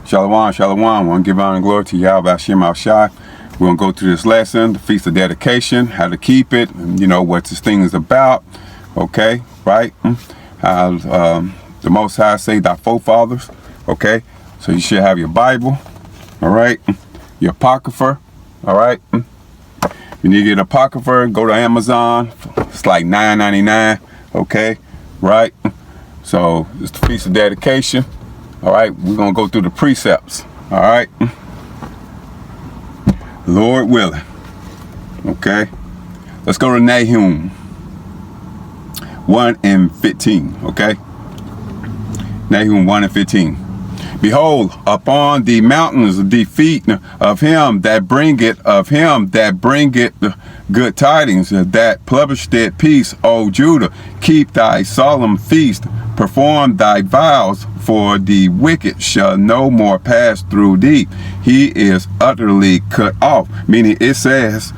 Shalom, shalom. I want to give honor and glory to Yahweh Hashem Al-Shai. We're going to go through this lesson, the Feast of Dedication, how to keep it, you know, what this thing is about, okay, right? How the Most High saved our forefathers, okay? So you should have your Bible, all right? Your Apocrypha, all right? You need to get an Apocrypha, go to Amazon. It's like $9.99, okay, right? So it's the Feast of Dedication. All right, we're going to go through the precepts. All right. Lord willing. Okay. Let's go to Nahum 1:15. Okay. Nahum 1:15. Behold, upon the mountains the feet of him that bringeth good tidings, that publisheth peace, O Judah. Keep thy solemn feast, perform thy vows, for the wicked shall no more pass through thee. He is utterly cut off. Meaning it says,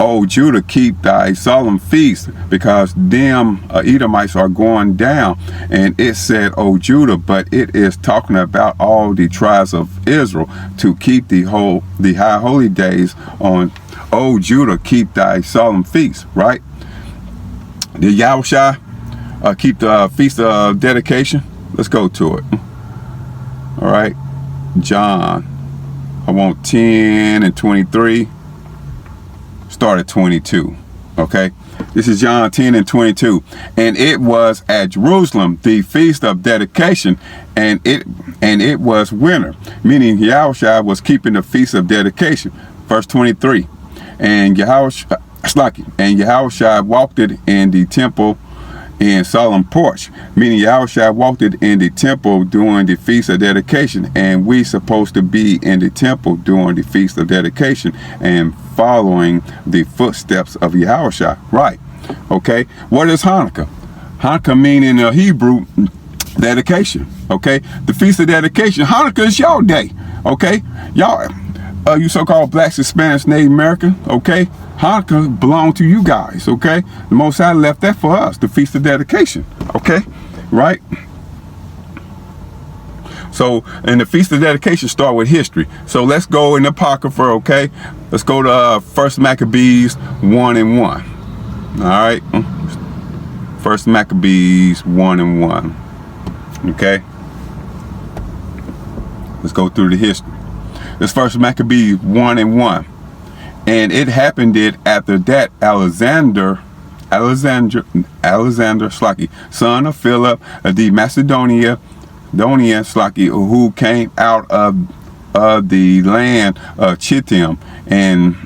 O Judah, keep thy solemn feast, because them Edomites are going down. And it said, O Judah, but it is talking about all the tribes of Israel to keep the high holy days on. O Judah, keep thy solemn feast, right? Did Yahushua keep the Feast of Dedication? Let's go to it. All right. John, I want 10:23. Start at 22. Okay. This is John 10:22. And it was at Jerusalem, the Feast of Dedication, and it was winter. Meaning Yahushua was keeping the Feast of Dedication. Verse 23. And Yahushua walked it in the temple in solemn porch, meaning Yahushua walked it in the temple during the Feast of Dedication, and we supposed to be in the temple during the Feast of Dedication and following the footsteps of Yahushua, right? Okay, what is Hanukkah? Hanukkah meaning in Hebrew, dedication, okay? The Feast of Dedication, Hanukkah is your day, okay? Y'all, you so-called blacks, Hispanics, Native American, okay? Hanukkah belonged to you guys, okay? The Most High left that for us, the Feast of Dedication, okay? Right? So, and the Feast of Dedication start with history. So let's go in the Apocrypha, okay? Let's go to 1 Maccabees 1:1. All right? 1 Maccabees 1:1. Okay? Let's go through the history. This 1 Maccabees 1:1. And it happened after that Alexander, son of Philip, the Macedonian, who came out of the land of Chittim, and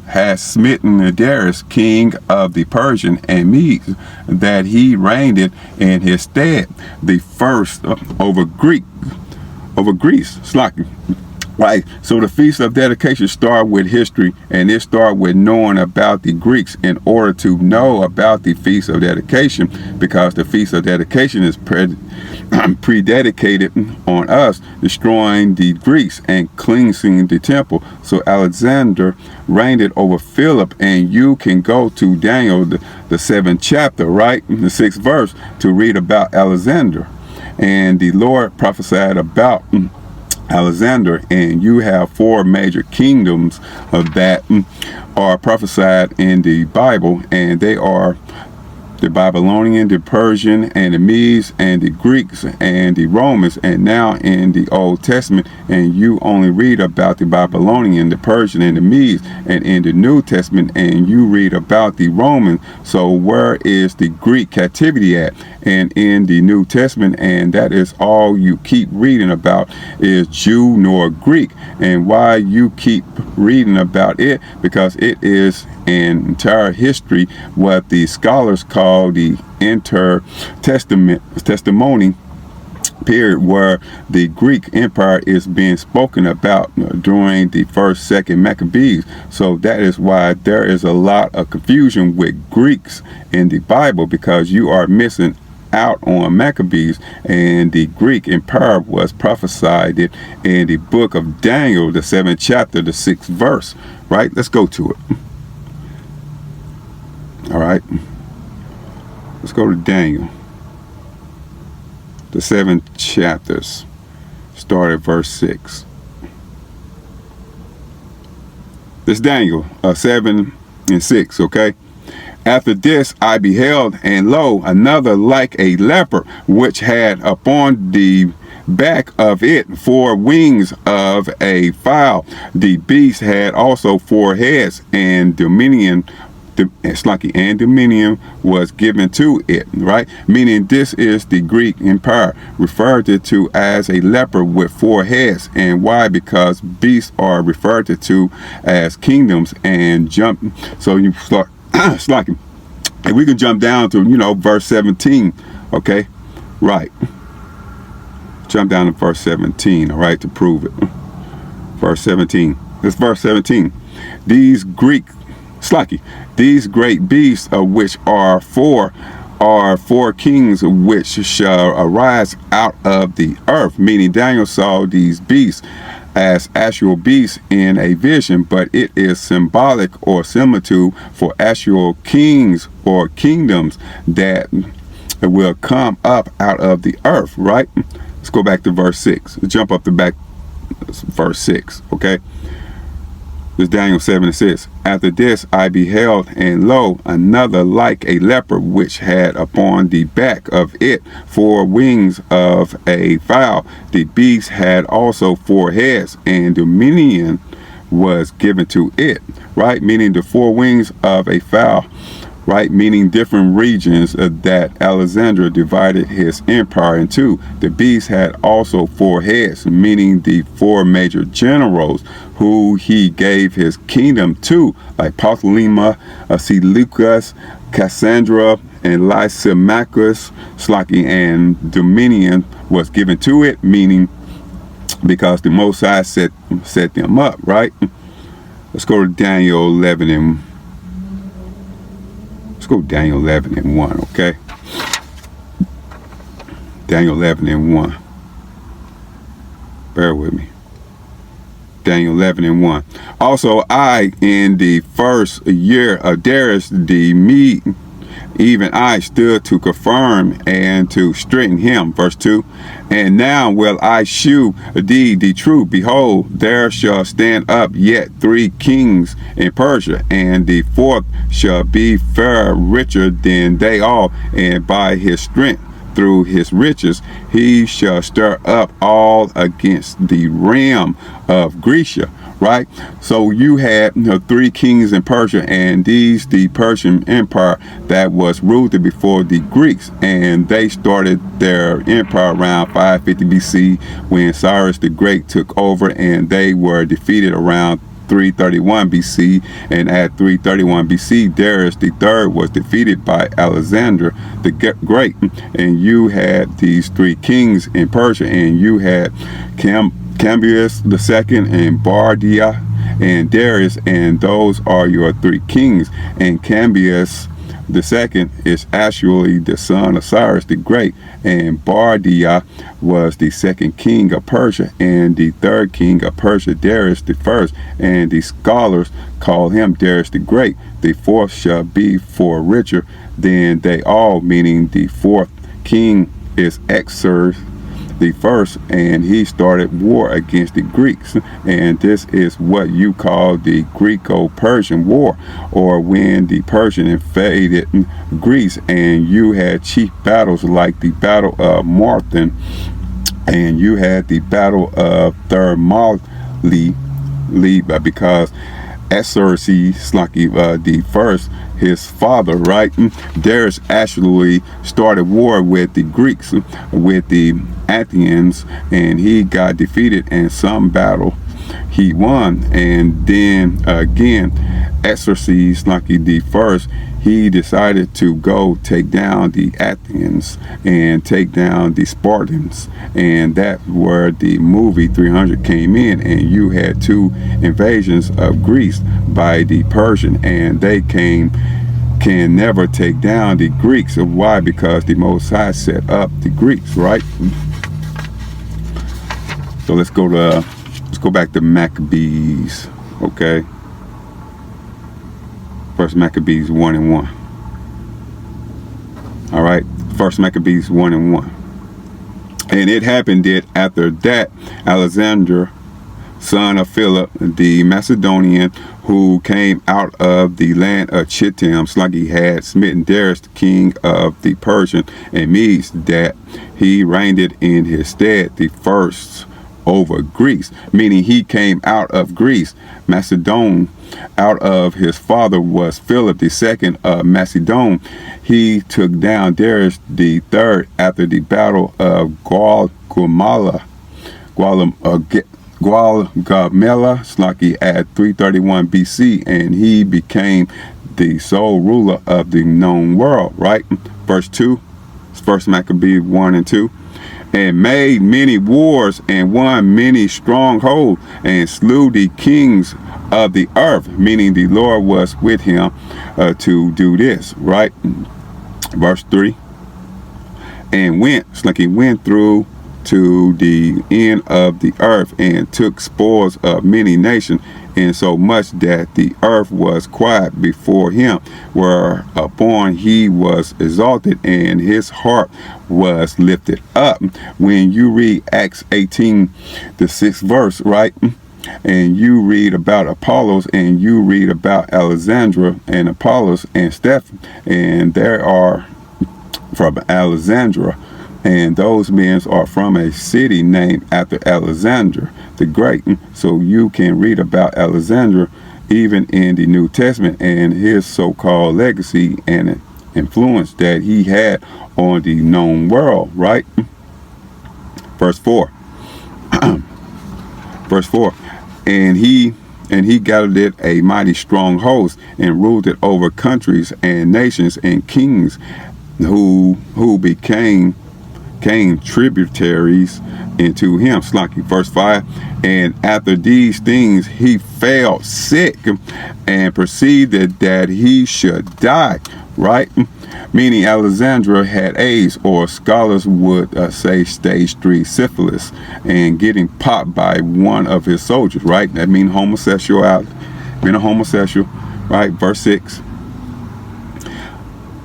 has smitten Darius, king of the Persian and Medes, that he reigned in his stead, the first over Greece. Right, so the Feast of Dedication start with history, and it start with knowing about the Greeks in order to know about the Feast of Dedication, because the Feast of Dedication is prededicated on us, destroying the Greeks and cleansing the temple. So Alexander reigned it over Philip, and you can go to Daniel, the 7th chapter, right, the 6th verse, to read about Alexander. And the Lord prophesied about Alexander, and you have 4 major kingdoms of that are prophesied in the Bible, and they are the Babylonian, the Persian, and the Medes, and the Greeks, and the Romans. And now in the Old Testament, and you only read about the Babylonian, the Persian, and the Medes, and in the New Testament, and you read about the Romans. So where is the Greek captivity at? And in the New Testament, and that is all you keep reading about, is Jew nor Greek. And why you keep reading about it? Because it is an entire history, what the scholars call the intertestimony period, where the Greek Empire is being spoken about during the 1st, 2nd Maccabees. So that is why there is a lot of confusion with Greeks in the Bible, because you are missing out on Maccabees, and the Greek Empire was prophesied in the book of Daniel, the 7th chapter, the 6th verse, right? Let's go to it. All right, let's go to Daniel, the 7 chapters, start at verse 6. This Daniel 7 and 6, okay? After this I beheld, and lo, another like a leopard, which had upon the back of it 4 wings of a fowl. The beast had also 4 heads, and dominion was given to it, right? Meaning this is the Greek empire, referred to as a leopard with 4 heads. And why? Because beasts are referred to as kingdoms. And jump, so you start slacking. And we can jump down to, verse 17, okay? Right. Jump down to verse 17, all right, to prove it. Verse 17. This verse 17. These great beasts, which are four kings which shall arise out of the earth. Meaning Daniel saw these beasts as actual beasts in a vision, but it is symbolic or similitude for actual kings or kingdoms that will come up out of the earth, right? Let's go back to verse 6. Let's jump up to back verse 6, okay? This Daniel 7 and 6. After this I beheld, and lo, another like a leopard, which had upon the back of it 4 wings of a fowl. The beast had also 4 heads, and dominion was given to it, right? Meaning the 4 wings of a fowl, right? Meaning different regions that Alexander divided his empire into. The beast had also 4 heads, meaning the 4 major generals who he gave his kingdom to, like Ptolemy, Seleucus, Cassandra, and Lysimachus, and dominion was given to it, meaning because the Most High set them up, right? Let's go to Daniel 11 and Let's go Daniel 11 and 1, okay? Daniel 11 and 1. Bear with me. Daniel 11 and 1. Also, I, in the first year of Darius the Mede, even I stood to confirm and to straighten him. Verse 2. And now will I shew thee the truth. Behold, there shall stand up yet 3 kings in Persia, and the 4th shall be far richer than they all, and by his strength through his riches he shall stir up all against the realm of Grecia. Right? So you had 3 kings in Persia, and these the Persian empire that was ruled before the Greeks, and they started their empire around 550 BC when Cyrus the Great took over, and they were defeated around 331 BC, and at 331 BC Darius the Third was defeated by Alexander the Great. And you had these 3 kings in Persia, and you had Cambyses the second, and Bardia, and Darius, and those are your 3 kings. And Cambyses the second is actually the son of Cyrus the Great, and Bardia was the 2nd king of Persia, and the 3rd king of Persia, Darius the first, and the scholars call him Darius the Great. The 4th shall be for richer than they all, meaning the 4th king is Xerxes the first, and he started war against the Greeks. And this is what you call the Greco-Persian War, or when the Persian invaded Greece, and you had chief battles like the Battle of Marathon, and you had the Battle of Thermopylae, because Xerxes the first, his father, right, Darius actually started war with the Greeks, with the Athenians, and he got defeated in some battle. He won, and then again Xerxes the first, he decided to go take down the Athenians and take down the Spartans, and that's where the movie 300 came in. And you had 2 invasions of Greece by the Persian, and they can never take down the Greeks. Why? Because the Most High set up the Greeks, right? So let's go back to Maccabees, okay? First Maccabees 1 and 1. All right, First Maccabees 1 and 1. And it happened that after that, Alexander, son of Philip the Macedonian, who came out of the land of Chittim, Sluggy had smitten Darius, the king of the Persian and Medes, that he reigned in his stead the first over Greece, meaning he came out of Greece. Macedon, out of his father was Philip the second of Macedon. He took down Darius the third after the battle of Guagamela, Slaki, at 331 BC, and he became the sole ruler of the known world, right? Verse 2, First Maccabees 1 and 2. And made many wars and won many strongholds and slew the kings of the earth, meaning the Lord was with him to do this, right? Verse 3. And went through to the end of the earth and took spoils of many nations, insomuch that the earth was quiet before him, whereupon he was exalted and his heart was lifted up. When you read Acts 18, the 6th verse, right? And you read about Apollos, and you read about Alexandra and Apollos and Stephen, and there are from Alexandra, and those men are from a city named after Alexander the Great. So you can read about Alexander even in the New Testament and his so-called legacy and influence that he had on the known world, right? Verse 4. Verse 4. And he gathered it a mighty strong host and ruled it over countries and nations and kings who became tributaries into him. Slaki, verse 5. And after these things he fell sick and perceived that he should die, right? Meaning Alexandra had AIDS, or scholars would say stage 3 syphilis, and getting popped by one of his soldiers, right? That means homosexuality, being a homosexual, right? Verse 6.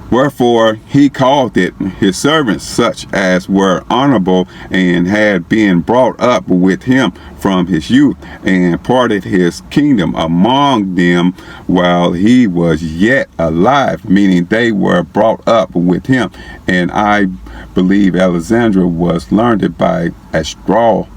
Wherefore he called it his servants, such as were honorable and had been brought up with him from his youth, and parted his kingdom among them while he was yet alive, meaning they were brought up with him. And I believe Alexandra was learned by Aristotle,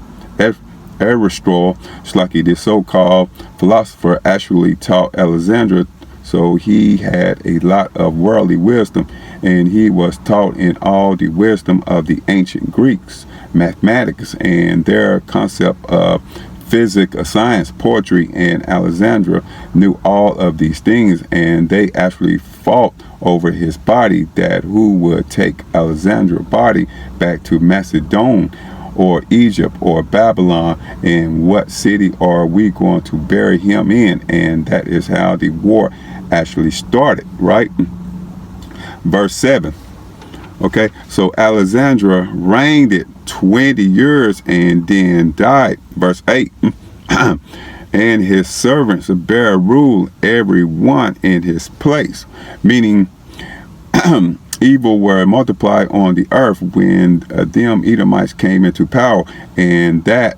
Slaki, the so-called philosopher, actually taught Alexandra. So he had a lot of worldly wisdom, and he was taught in all the wisdom of the ancient Greeks, mathematics, and their concept of physics, science, poetry, and Alexandra knew all of these things, and they actually fought over his body, that who would take Alexandra's body back to Macedon or Egypt or Babylon, and what city are we going to bury him in? And that is how the war actually started, right? Verse 7. Okay, so Alexandra reigned it 20 years and then died. Verse 8. And his servants bear rule, every one in his place, meaning evil were multiplied on the earth when them Edomites came into power, and that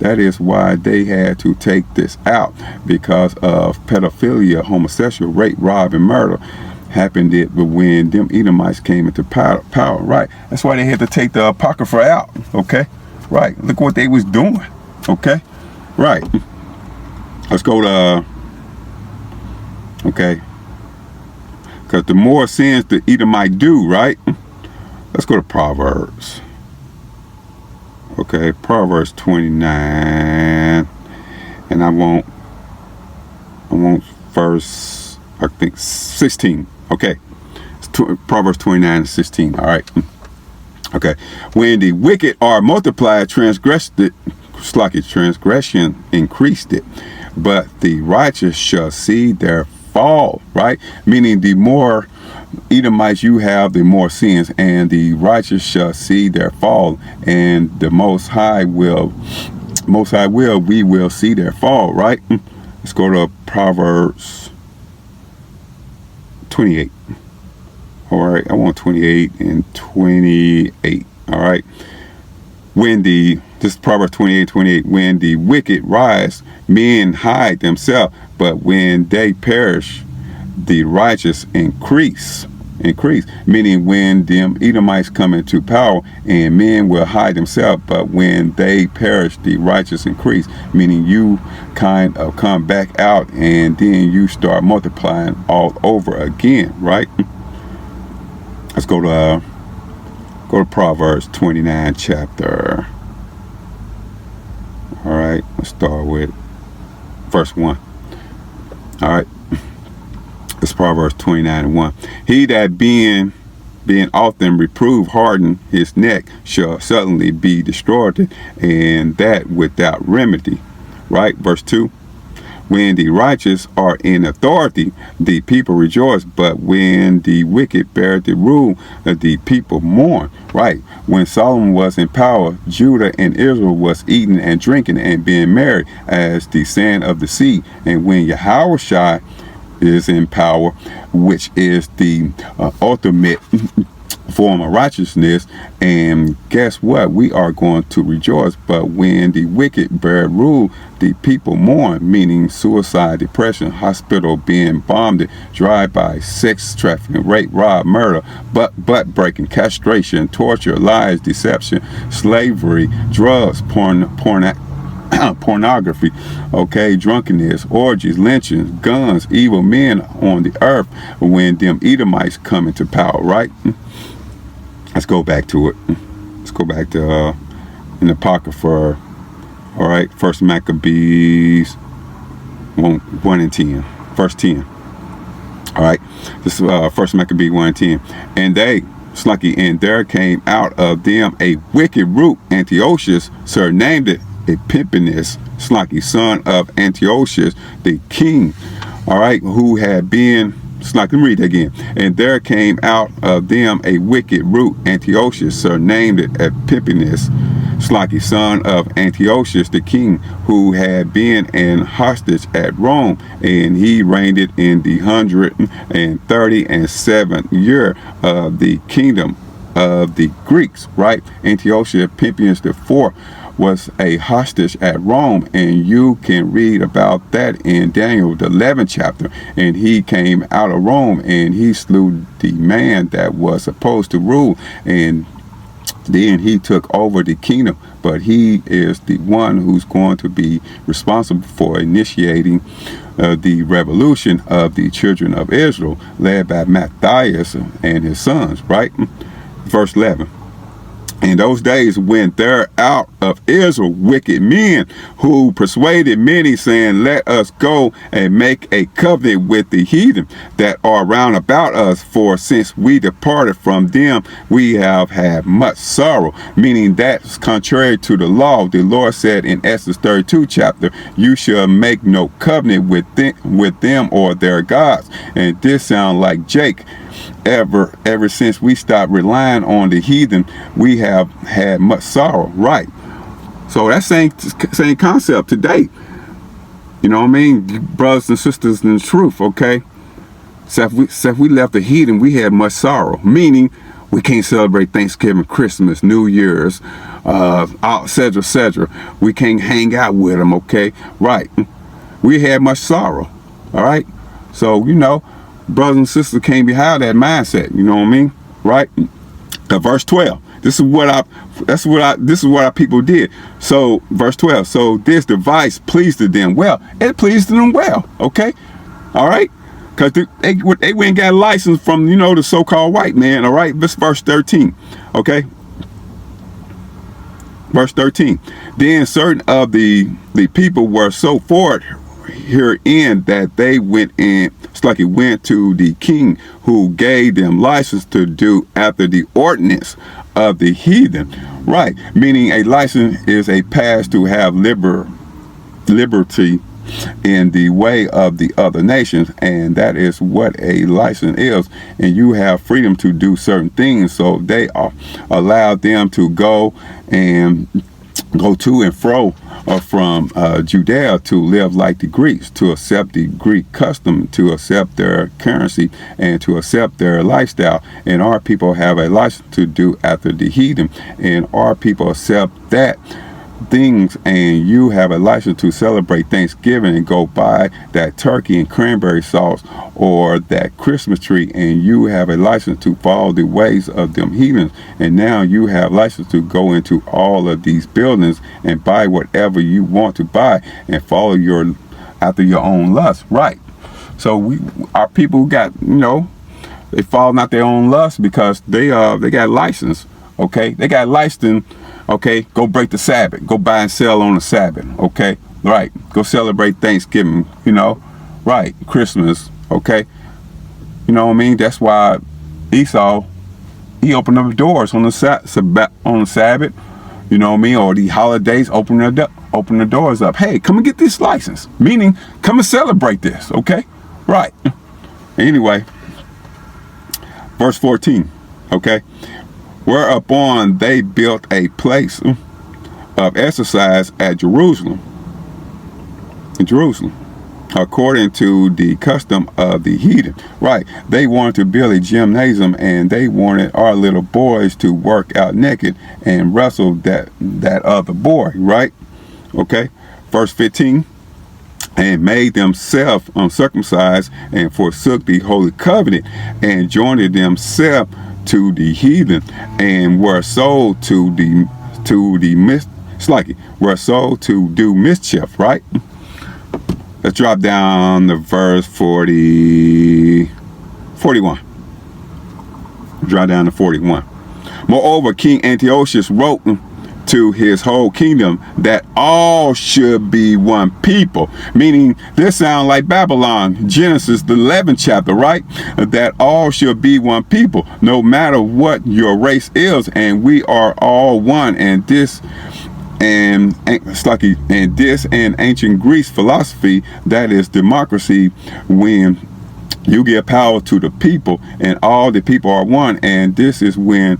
is why they had to take this out, because of pedophilia, homosexual, rape, rob, and murder happened it when them Edomites came into power, right? That's why they had to take the Apocrypha out, okay? Right, look what they was doing, okay? Right. Let's go to, okay, because the more sins the Edomite do, right? Let's go to Proverbs. Okay, Proverbs 29, and I want verse, I think 16. Okay, it's Proverbs 29 and 16. All right. Okay, when the wicked are multiplied, transgression increased it, but the righteous shall see their fall, right? Meaning the more Edomites you have, the more sins, and the righteous shall see their fall, and the Most High will we will see their fall, right? Let's go to Proverbs 28. All right, I want 28 and 28. All right, This is Proverbs 28:28. When the wicked rise, men hide themselves, but when they perish, the righteous increase. Meaning when them Edomites come into power, and men will hide themselves, but when they perish, the righteous increase. Meaning you kind of come back out, and then you start multiplying all over again, right? Let's go to Proverbs 29 chapter. All right, let's start with verse 1. All right, it's Proverbs 29:1. He that being often reproved harden his neck shall suddenly be destroyed, and that without remedy. Right, verse 2. When the righteous are in authority, the people rejoice, but when the wicked bear the rule, the people mourn. Right. When Solomon was in power, Judah and Israel was eating and drinking and being merry as the sand of the sea. And when Yahushua is in power, which is the ultimate form of righteousness, and guess what? We are going to rejoice. But when the wicked bear rule, the people mourn, meaning suicide, depression, hospital being bombed, drive-by, sex trafficking, rape, rob, murder, butt breaking, castration, torture, lies, deception, slavery, drugs, pornography, okay, drunkenness, orgies, lynchings, guns, evil men on the earth when them Edomites come into power, right? Let's go back to it. Let's go back to in the Apocrypha. All right, First Maccabees 1:10, verse 10. All right, this is First Maccabees 1:10. And there came out of them a wicked root, Antiochus, surnamed it Epiphanes, son of Antiochus, the king. All right, who had been. Let me read that again. And there came out of them a wicked root, Antiochus, surnamed it Epiphanes, son of Antiochus the king, who had been an hostage at Rome, and he reigned it in the 137th year of the kingdom of the Greeks. Right, Antiochus Epiphanes the fourth was a hostage at Rome, and you can read about that in Daniel the 11th chapter. And he came out of Rome, and he slew the man that was supposed to rule, and then he took over the kingdom. But he is the one who's going to be responsible for initiating the revolution of the children of Israel, led by Matthias and his sons. Right, verse 11. In those days went there out of Israel wicked men, who persuaded many, saying, let us go and make a covenant with the heathen that are round about us, for since we departed from them, we have had much sorrow. Meaning that's contrary to the law. The Lord said in Exodus 32 chapter, you shall make no covenant with them or their gods. And this sounds like Jake. Ever since we stopped relying on the heathen, we have had much sorrow. Right. So that's same concept today. You know what I mean? Brothers and sisters in the truth, okay? So if we left the heathen, we had much sorrow. Meaning we can't celebrate Thanksgiving, Christmas, New Year's, etc. We can't hang out with them, okay? Right. We had much sorrow. All right. So, brothers and sisters came behind that mindset, you know what I mean? Right? Verse 12. This is what our people did. So verse 12. So this device pleased them well. It pleased them well. Okay. All right. Because they went and got a license from, the so-called white man. All right. This verse 13. Okay. Verse 13. Then certain of the people were so forward herein that they went to the king, who gave them license to do after the ordinance of the heathen. Right, meaning a license is a pass to have liberty in the way of the other nations, and that is what a license is. And you have freedom to do certain things, so they allowed them to go and go to and fro from Judea to live like the Greeks, to accept the Greek custom, to accept their currency, and to accept their lifestyle. And our people have a license to do after the heathen, and our people accept that things, and you have a license to celebrate Thanksgiving and go buy that turkey and cranberry sauce or that Christmas tree, and you have a license to follow the ways of them heathens. And now you have license to go into all of these buildings and buy whatever you want to buy and follow after your own lust, right? So our people who got, they follow not their own lust because they got license. Okay, they got license. Okay, go break the Sabbath. Go buy and sell on the Sabbath. Okay, right. Go celebrate Thanksgiving. Right. Christmas. Okay, you know what I mean. That's why Esau, he opened up the doors on the Sabbath. You know what I mean, or the holidays. Open the doors up. Hey, come and get this license. Meaning, come and celebrate this. Okay, right. Anyway, verse 14. Okay. Whereupon they built a place of exercise at Jerusalem, according to the custom of the heathen. Right, they wanted to build a gymnasium, and they wanted our little boys to work out naked and wrestle that other boy. Right, okay. Verse 15. And made themselves uncircumcised, and forsook the holy covenant, and joined themselves to the heathen, and were sold to were sold to do mischief. Right. Let's drop down to verse 41. Drop down to 41. Moreover, King Antiochus wrote to his whole kingdom that all should be one people, meaning this sounds like Babylon, Genesis the 11th chapter, right? That all should be one people, no matter what your race is, and we are all one. And this and ancient Greece philosophy, that is democracy, when you give power to the people and all the people are one. And this is when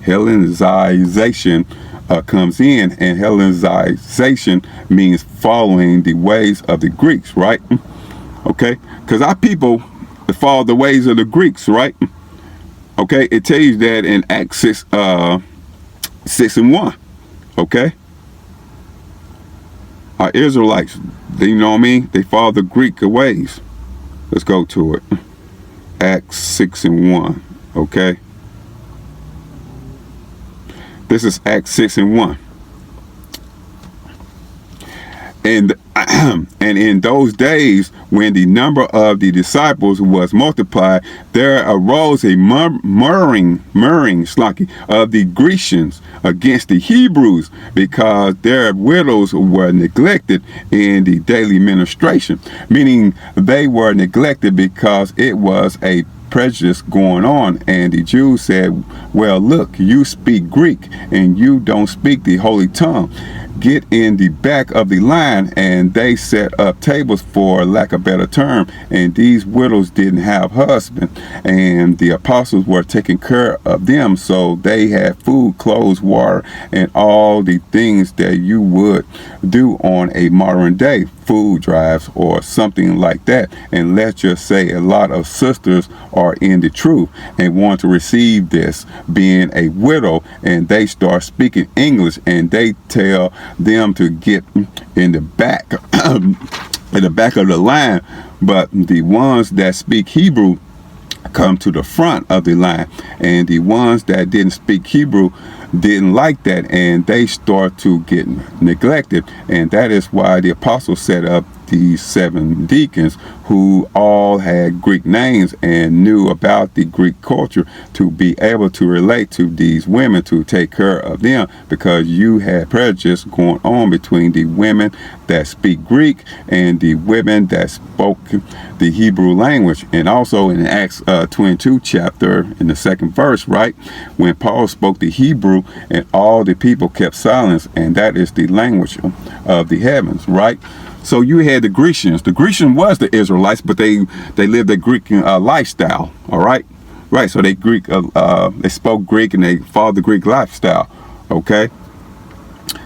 Hellenization comes in, and Hellenization means following the ways of the Greeks, right? Okay, because our people follow the ways of the Greeks, right? Okay, it tells you that in Acts 6:1. Okay, our Israelites, you know what I mean? They follow the Greek ways. Let's go to it. Acts 6:1. Okay. This is Acts 6:1. And in those days, when the number of the disciples was multiplied, there arose a murmuring of the Grecians against the Hebrews, because their widows were neglected in the daily ministration. Meaning they were neglected because it was a prejudice going on, and the Jews said, well, look, you speak Greek and you don't speak the holy tongue. Get in the back of the line. And they set up tables, for lack of a better term, and these widows didn't have husbands, and the apostles were taking care of them, so they had food, clothes, water, and all the things that you would do on a modern day food drives or something like that. And let's just say a lot of sisters are in the truth and want to receive this, being a widow, and they start speaking English, and they tell them to get in the back in the back of the line, but the ones that speak Hebrew come to the front of the line, and the ones that didn't speak Hebrew didn't like that, and they start to get neglected. And that is why the apostles set up these 7 deacons, who all had Greek names and knew about the Greek culture, to be able to relate to these women, to take care of them, because you had prejudice going on between the women that speak Greek and the women that spoke the Hebrew language. And also in Acts 22 chapter, in the 2nd verse, right, when Paul spoke the Hebrew and all the people kept silence, and that is the language of the heavens, right? So you had the Grecians. The Grecian was the Israelites, but they lived a Greek lifestyle. All right, right. So they spoke Greek and they followed the Greek lifestyle. Okay?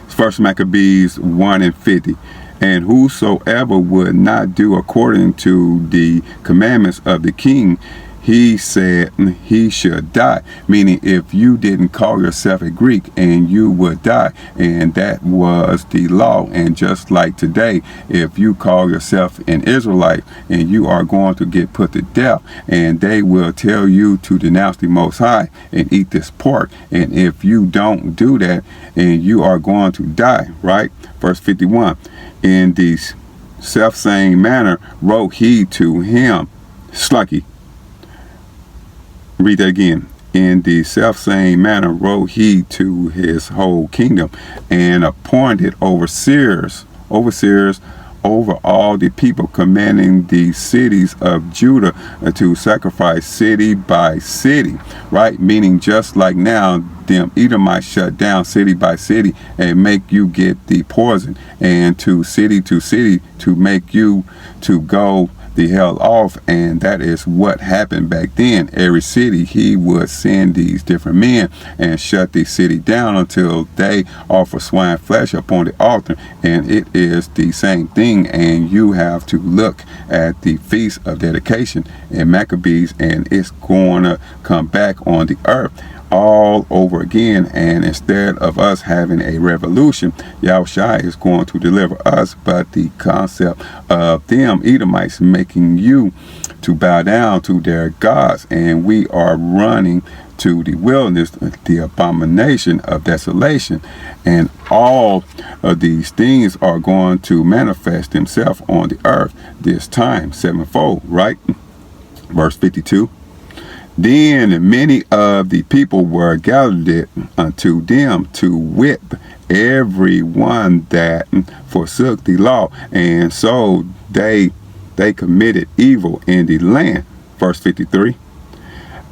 First Maccabees 1:50. And whosoever would not do according to the commandments of the king, he said he should die. Meaning, if you didn't call yourself a Greek, and you would die. And that was the law. And just like today, if you call yourself an Israelite, and you are going to get put to death, and they will tell you to denounce the Most High and eat this pork. And if you don't do that, and you are going to die, right? Verse 51. In the self-same manner wrote he to him, Slucky. Read that again. In the self-same manner wrote he to his whole kingdom, and appointed overseers over all the people, commanding the cities of Judah to sacrifice city by city, right? Meaning, just like now, them Edomites shut down city by city and make you get the poison, and to city to make you to go the hell off. And that is what happened back then. Every city, he would send these different men and shut the city down until they offer swine flesh upon the altar. And it is the same thing. And you have to look at the Feast of Dedication in Maccabees, and it's going to come back on the earth all over again. And instead of us having a revolution, Yahushua is going to deliver us. But the concept of them Edomites making you to bow down to their gods, and we are running to the wilderness, the abomination of desolation. And all of these things are going to manifest themselves on the earth this time sevenfold, right? Verse 52. Then many of the people were gathered unto them to whip every one that forsook the law, and so they committed evil in the land. Verse 53.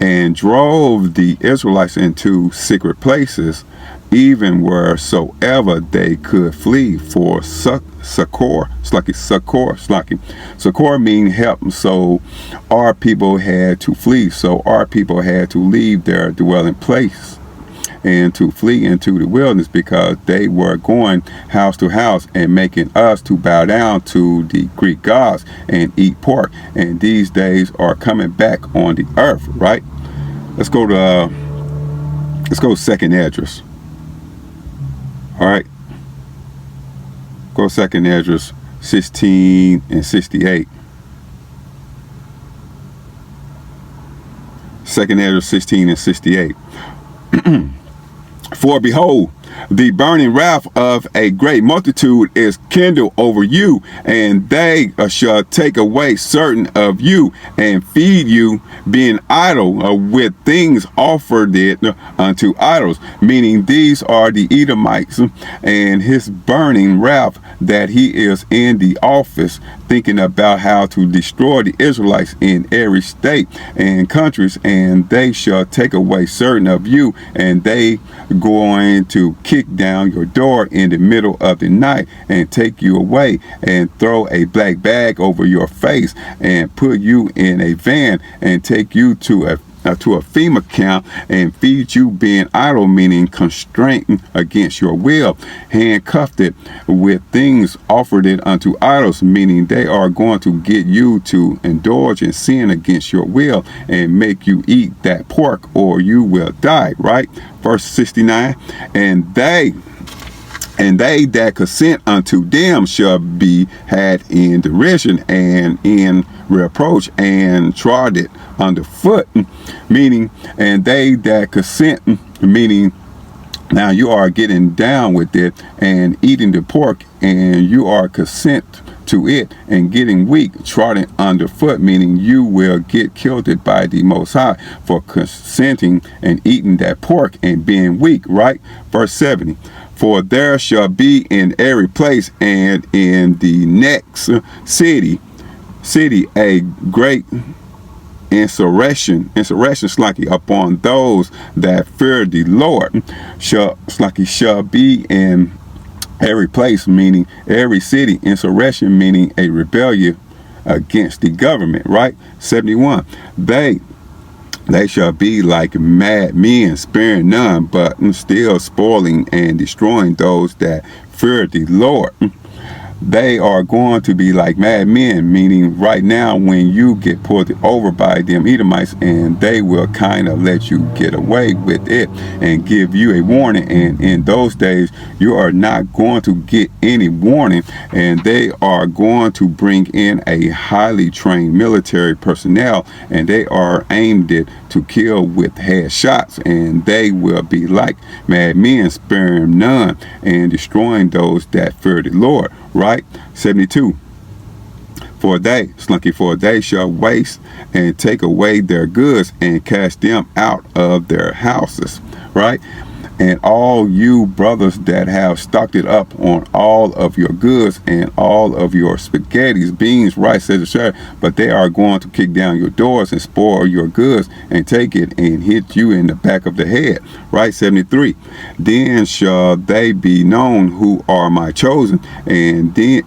And drove the Israelites into secret places, even wheresoever they could flee, for succor mean help. So our people had to flee. So our people had to leave their dwelling place and to flee into the wilderness, because they were going house to house and making us to bow down to the Greek gods and eat pork. And these days are coming back on the earth, right? Let's go to Second Esdras. All right. Go Second Esdras 16 and 68. Second Esdras 16 and 68. For behold, the burning wrath of a great multitude is kindled over you, and they shall take away certain of you, and feed you, being idle with things offered it unto idols. Meaning, these are the Edomites and his burning wrath, that he is in the office thinking about how to destroy the Israelites in every state and countries, and they shall take away certain of you, and they going to kick down your door in the middle of the night and take you away, and throw a black bag over your face, and put you in a van and take you to a FEMA camp and feed you, being idle, meaning constrained against your will, handcuffed it with things offered it unto idols, meaning they are going to get you to indulge in sin against your will and make you eat that pork, or you will die, right? Verse 69. And they that consent unto them shall be had in derision and in reproach, and trod it underfoot, meaning, and they that consent, meaning, now you are getting down with it and eating the pork, and you are consent to it and getting weak, trodden underfoot, meaning you will get killed by the Most High for consenting and eating that pork and being weak, right? Verse 70. For there shall be in every place and in the next city a great insurrection upon those that fear the Lord. Shall be in every place, meaning every city. Insurrection meaning a rebellion against the government, right? 71. They shall be like mad men, sparing none, but still spoiling and destroying those that fear the Lord. They are going to be like mad men, meaning right now when you get pulled over by them Edomites, and they will kind of let you get away with it and give you a warning. And in those days, you are not going to get any warning, and they are going to bring in a highly trained military personnel, and they are aimed it to kill with headshots, and they will be like mad men, sparing none and destroying those that fear the Lord. Right? 72. For they shall waste and take away their goods and cast them out of their houses. Right? And all you brothers that have stocked it up on all of your goods and all of your spaghettis, beans, rice, etc., but they are going to kick down your doors and spoil your goods and take it and hit you in the back of the head. Right? 73. Then shall they be known who are my chosen, and then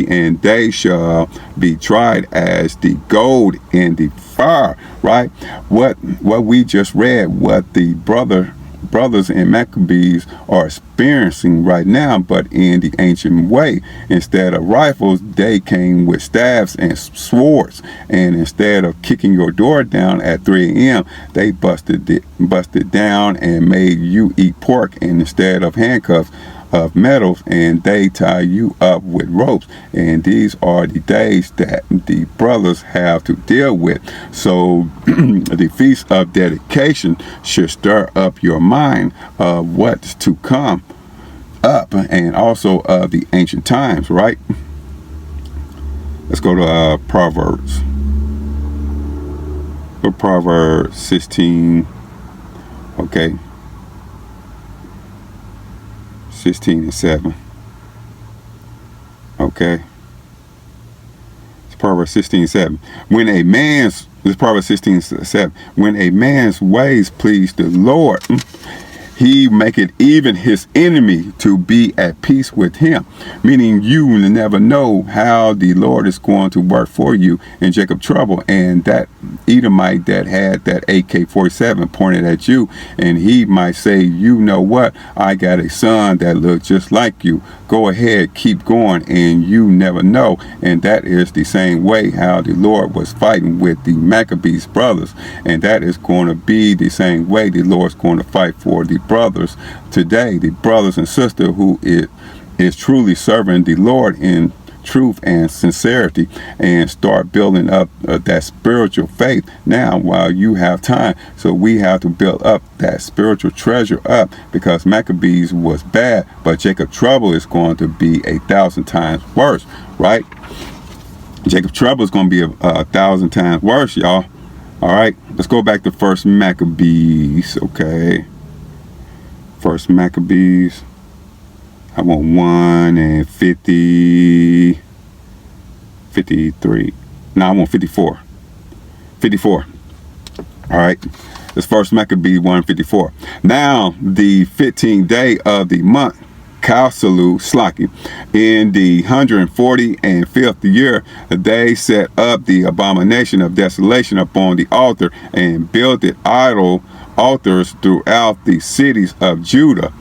and they shall be tried as the gold in the fire. Right? What we just read, what the brothers and Maccabees are experiencing right now, but in the ancient way. Instead of rifles, they came with staffs and swords, and instead of kicking your door down at 3 a.m., they busted down and made you eat pork, and instead of handcuffs of metals, and they tie you up with ropes. And these are the days that the brothers have to deal with. So the Feast of Dedication should stir up your mind of what's to come up, and also of the ancient times. Right? Let's go to Proverbs. Proverbs 16. Okay. 16 and 7. Okay. It's Proverbs 16:7. Proverbs 16:7. When a man's ways please the Lord, he maketh even his enemy to be at peace with him. Meaning you never know how the Lord is going to work for you in Jacob trouble. And that Edomite that had that AK-47 pointed at you, and he might say, you know what, I got a son that looks just like you. Go ahead, keep going, and you never know. And that is the same way how the Lord was fighting with the Maccabees brothers. And that is going to be the same way the Lord's going to fight for the brothers today, the brothers and sisters who is truly serving the Lord in truth and sincerity, and start building up that spiritual faith now while you have time. So we have to build up that spiritual treasure up, because Maccabees was bad, but Jacob trouble is going to be 1,000 times worse. Right? Jacob trouble is going to be 1,000 times worse, y'all. All right, let's go back to First Maccabees. Okay, First Maccabees. I want 1 and 50, 53. No, I want 54. 54. All right. This First Maccabees 1:54. Now the 15th day of the month, Casleu Slaki, in the 145th year, they set up the abomination of desolation upon the altar, and builded idol altars throughout the cities of Judah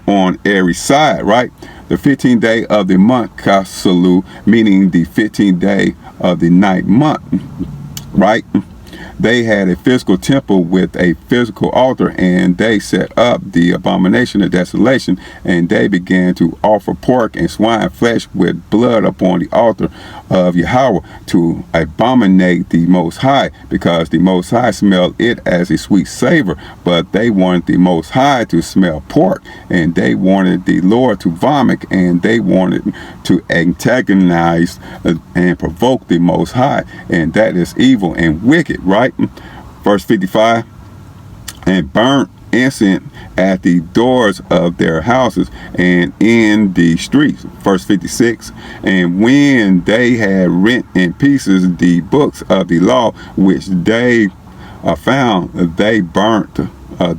on every side. Right? The 15th day of the month, Casleu, meaning the 15th day of the 9th month. Right? They had a physical temple with a physical altar, and they set up the abomination of desolation, and they began to offer pork and swine flesh with blood upon the altar of Yahweh to abominate the Most High, because the Most High smelled it as a sweet savor, but they wanted the Most High to smell pork, and they wanted the Lord to vomit, and they wanted to antagonize and provoke the Most High, and that is evil and wicked. Right? Verse 55, and burnt incense at the doors of their houses and in the streets. Verse 56, and when they had rent in pieces the books of the law which they found, they burnt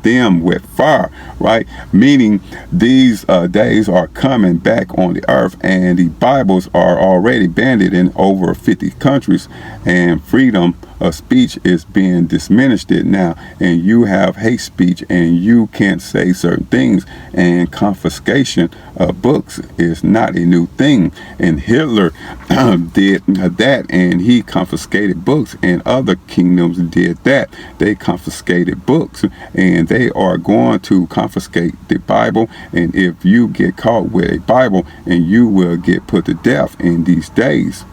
them with fire. Right? Meaning these days are coming back on the earth, and the Bibles are already banned in over 50 countries, and freedom of speech is being diminished it now, and you have hate speech, and you can't say certain things, and confiscation of books is not a new thing. And Hitler did that, and he confiscated books, and other kingdoms did that. They confiscated books, and they are going to confiscate the Bible. And if you get caught with a Bible, and you will get put to death in these days.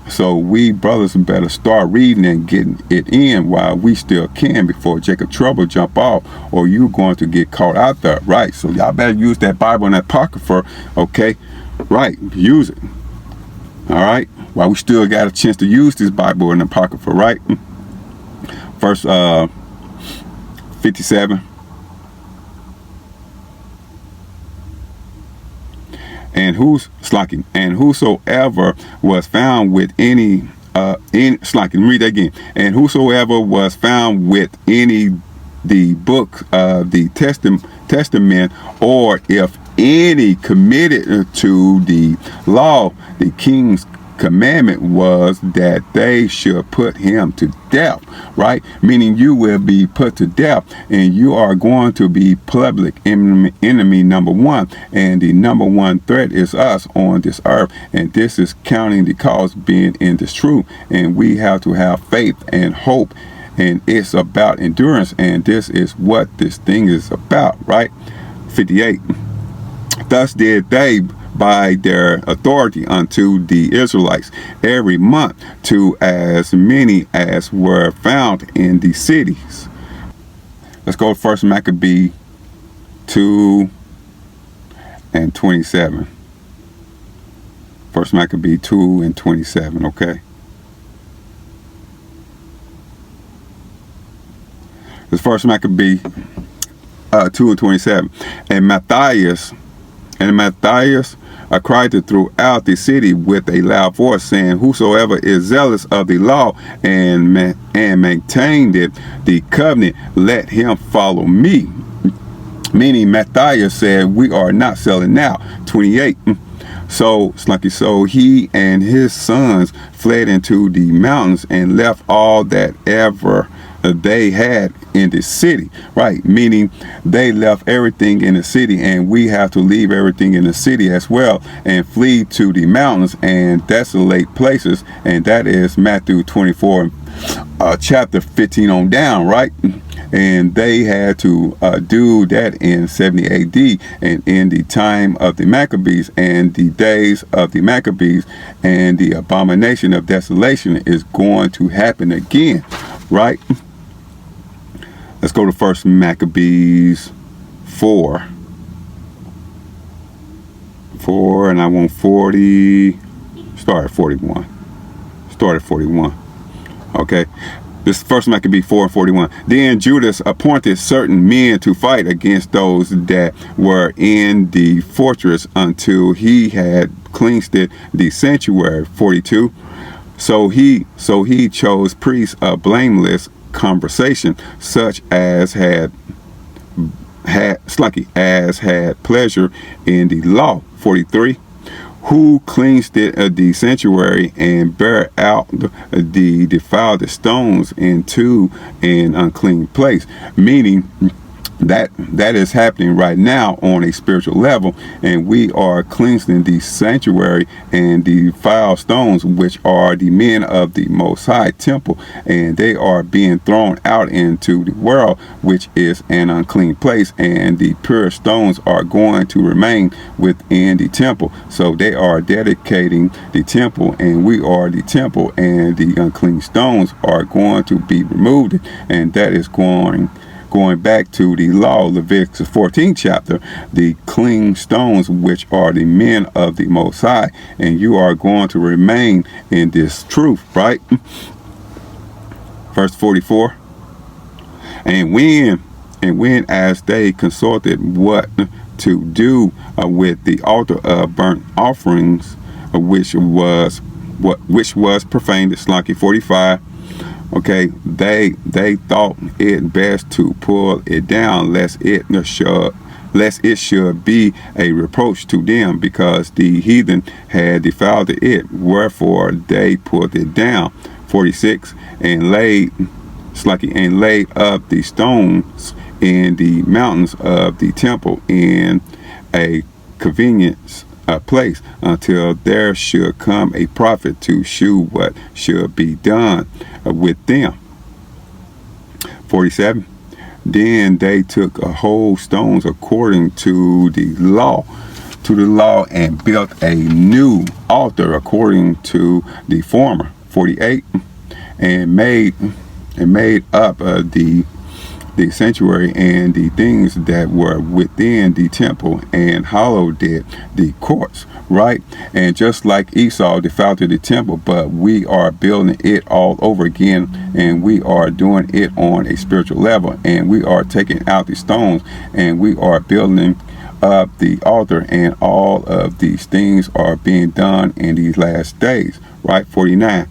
So we brothers better start reading and getting it in while we still can, before Jacob Trouble jump off, or you going to get caught out there, right? So y'all better use that Bible and that Apocrypha, okay? Right, use it. All right, while we still got a chance to use this Bible and Apocrypha, right? Verse 57. And whosoever was found with any read that again. And whosoever was found with any the book of the testament, or if any committed to the law, the king's commandment was that they should put him to death, right? Meaning you will be put to death, and you are going to be public enemy number one, and the number one threat is us on this earth, and this is counting the cost being in this truth, and we have to have faith and hope, and it's about endurance, and this is what this thing is about, right? 58. Thus did they by their authority unto the Israelites every month, to as many as were found in the cities. Let's go to 1 Maccabee 2 and 27. 1 Maccabee 2 and 27, okay? This 1 Maccabee 2 and 27. And Matthias cried throughout the city with a loud voice, saying, whosoever is zealous of the law and maintained it, the covenant, let him follow me. Meaning Matthias said, we are not selling now. 28. So he and his sons fled into the mountains and left all that ever they had in the city, right? Meaning they left everything in the city, and we have to leave everything in the city as well and flee to the mountains and desolate places, and that is Matthew 24 chapter 15 on down, right? And they had to do that in 70 AD, and in the time of the Maccabees and the days of the Maccabees, and the abomination of desolation is going to happen again, right? Let's go to 1 Maccabees 4. 4, and I want 40. Start at 41. Start at 41. Okay. This 1 Maccabee 4 and 41. Then Judas appointed certain men to fight against those that were in the fortress until he had cleansed the sanctuary. 42. So he chose priests of blameless conversation, such as had pleasure in the law. 43. Who cleansed the sanctuary and bare out the defiled stones into an unclean place. Meaning that is happening right now on a spiritual level, and we are cleansing the sanctuary and the foul stones, which are the men of the Most High temple, and they are being thrown out into the world, which is an unclean place, and the pure stones are going to remain within the temple. So they are dedicating the temple, and we are the temple, and the unclean stones are going to be removed, and that is going back to the law, Leviticus 14 chapter, the clean stones, which are the men of the Most High, and you are going to remain in this truth, right? Verse 44. And when as they consulted what to do with the altar of burnt offerings, which was profaned, it's like 45. Okay, they thought it best to pull it down, lest it should be a reproach to them, because the heathen had defiled it. Wherefore they pulled it down. 46. And laid up the stones in the mountains of the temple in a convenience place until there should come a prophet to shew what should be done with them. 47. Then they took whole stones according to the law, and built a new altar according to the former. 48. And made up the sanctuary and the things that were within the temple, and hallowed it the courts, right? And just like Esau defiled the temple, but we are building it all over again, and we are doing it on a spiritual level, and we are taking out the stones, and we are building up the altar, and all of these things are being done in these last days, right? 49.